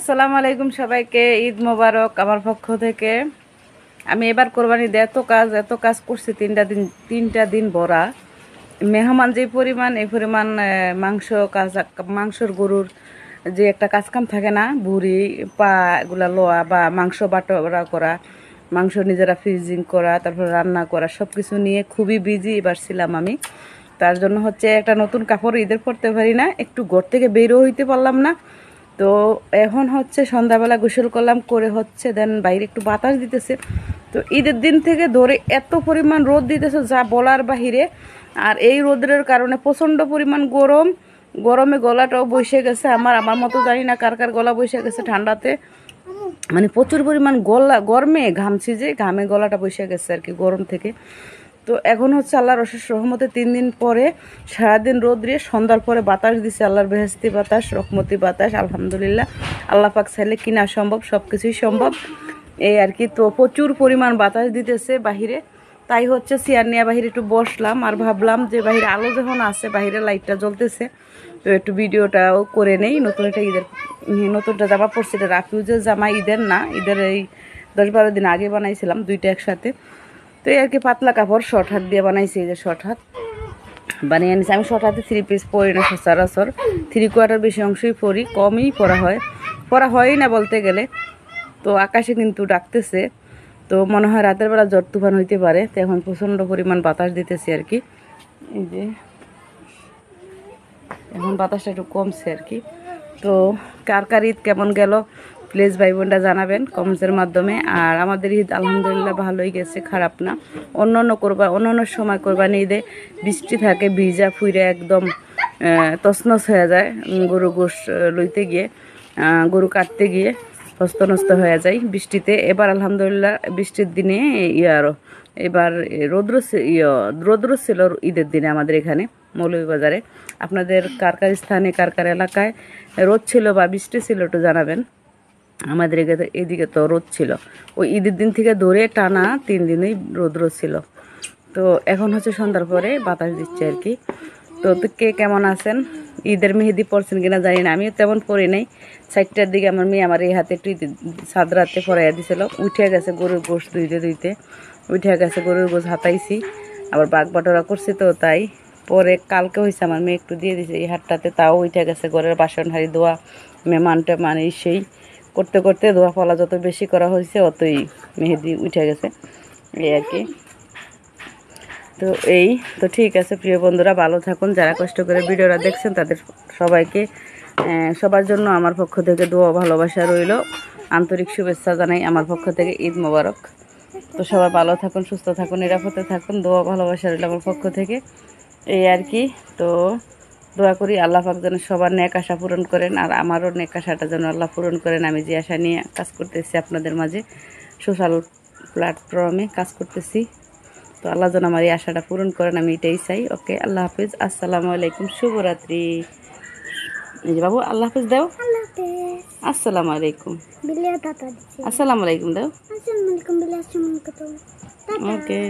আসসালামু আলাইকুম সবাইকে, ঈদ মোবারক আমার পক্ষ থেকে। আমি এবার কোরবানিতে এত কাজ করছি, তিনটা দিন ভরা। মেহমান যে পরিমাণ, এই পরিমাণ মাংসর গরুর যে একটা কাজকাম থাকে না, ভুড়ি পা এগুলা লোয়া বা মাংস বাটা করা, মাংস নিজেরা ফ্রিজিং করা, তারপর রান্না করা, সব কিছু নিয়ে খুবই বিজি এবার ছিলাম আমি। তার জন্য হচ্ছে একটা নতুন কাপড় ঈদের পরতে পারি না, একটু ঘর থেকে বেরও হইতে পারলাম না। তো এখন হচ্ছে সন্ধ্যাবেলা গোসল করলাম, করে হচ্ছে দেন বাইরে একটু বাতাস দিতেছে। তো ঈদের দিন থেকে ধরে এত পরিমাণ রোদ দিতেছে যা বলার বাহিরে। আর এই রোদের কারণে প্রচণ্ড পরিমাণ গরমে গলাটাও বসে গেছে আমার মতো, জানি না কার কার গলা বসে গেছে ঠান্ডাতে। মানে প্রচুর পরিমাণ গরমে ঘামছি, যে ঘামে গলাটা বসে গেছে আর কি গরম থেকে। তো এখন হচ্ছে আল্লাহর অশেষ রহমতে 3 দিন পরে সারাদিন রোদ দিয়ে সন্ধ্যার পরে বাতাস দিছে, আল্লাহর বেহেস্তি বাতাস, রহমতি বাতাস। আলহামদুলিল্লাহ, আল্লাহ পাক চাইলে কিনা সম্ভব, সব কিছুই সম্ভব এই আর কি। তো প্রচুর পরিমাণ বাতাস দিতেছে বাহিরে, তাই হচ্ছে চেয়ার নিয়ে বাহিরে একটু বসলাম। আর ভাবলাম যে বাহিরে আলো যখন আছে, বাহিরে লাইটটা জ্বলতেছে, তো একটু ভিডিওটাও করে নেই। নতুনটা জামা পড়ছি, এটা রাফিউজের জামা, ঈদের না, ঈদের এই 10-12 দিন আগে বানাইছিলাম, দুইটা একসাথে। তো এই আর কি পাতলা কাপড় শর্ট হাত দিয়ে বানাইছি, এই যে শর্ট হাত বানিয়ে আনিছি। আমি শর্ট হাতে 3 পিস পরি না সচরাচর, 3/4 বেশি অংশই পরি, কমই পরা হয়ই না বলতে গেলে। তো আকাশে কিন্তু ডাকতেছে, তো মনে হয় রাতের বেলা ঝড় তুফান হইতে পারে। তো এখন প্রচণ্ড পরিমাণ বাতাস দিতেছে আর কি, এই যে এখন বাতাসটা একটু কমছে আর কি। তো কার ঈদ কেমন গেল প্লিজ ভাই বোনরা জানাবেন কমেন্টসের মাধ্যমে। আর আমাদের ঈদ আলহামদুলিল্লাহ ভালোই গেছে, খারাপ না। অন্যান্য সময় কোরবানি ঈদে বৃষ্টি থাকে, ভিজা ফুইরে একদম তছনছ হয়ে যায়, গরু গোশ লইতে গিয়ে, গরু কাটতে গিয়ে হস্তনস্ত হয়ে যায় বৃষ্টিতে। এবার আলহামদুলিল্লাহ বৃষ্টির দিনে এবার রৌদ্র ছিল ঈদের দিনে আমাদের এখানে মৌলভীবাজারে। আপনাদের কার স্থানে, কার এলাকায় রোদ ছিল বা বৃষ্টি ছিল একটু জানাবেন। আমাদের এদিকে তো রোদ ছিল, ওই ঈদের দিন থেকে ধরে টানা 3 দিনই রৌদ্র ছিল। তো এখন হচ্ছে সন্ধ্যার পরে বাতাস দিচ্ছে আর কি। তো কে কেমন আছেন, ঈদের মেহেদি পড়ছেন কিনা জানি না, আমিও তেমন পড়ি নাই। 4টার দিকে আমার মেয়ে আমার এই হাতে একটু সাদরাতে পরাইয়া দিছিল, উঠে গেছে গরুর গোশ ধুইতে উঠে গেছে, গরুর গোশ হাতাইছি, আবার বাঘ বাটোরা করছি। তো তাই পরে কালকে হয়েছে আমার মেয়ে একটু দিয়ে দিছে এই হাতটাতে, তাও উঠে গেছে। ঘরের বাসন হাড়ি ধোয়া, মেহমান সেই করতে করতে ধোয়া ফলা যত বেশি করা হয়েছে, অতই মেহেদি উঠে গেছে এই আর কি। তো ঠিক আছে প্রিয় বন্ধুরা, ভালো থাকুন। যারা কষ্ট করে ভিডিওটা দেখছেন তাদের সবার জন্য আমার পক্ষ থেকে দোয়া ভালোবাসা রইল, আন্তরিক শুভেচ্ছা জানাই আমার পক্ষ থেকে, ঈদ মোবারক। তো সবাই ভালো থাকুন, সুস্থ থাকুন, নিরাপদে থাকুন, দোয়া ভালোবাসা রইল আমার পক্ষ থেকে এই আর কি। তো দোয়া করি আল্লাহ পাক যেন সবার নেক আশা পূরণ করেন, আর আমারও নেক আশাটা যেন আল্লাহ পূরণ করেন। আমি যে আশা নিয়ে কাজ করতেছি আপনাদের মাঝে, সোশ্যাল প্ল্যাটফর্মে কাজ করতেছি, তো আল্লাহ যেন আমার এই আশাটা পূরণ করেন, আমি এটাই চাই। ওকে, আল্লাহ হাফিজ, আসসালামু আলাইকুম, শুভরাত্রি। এই যে বাবু আল্লাহ হাফিজ দাও, আসসালামু আলাইকুম, আসসালামু আলাইকুম দাও, ওকে।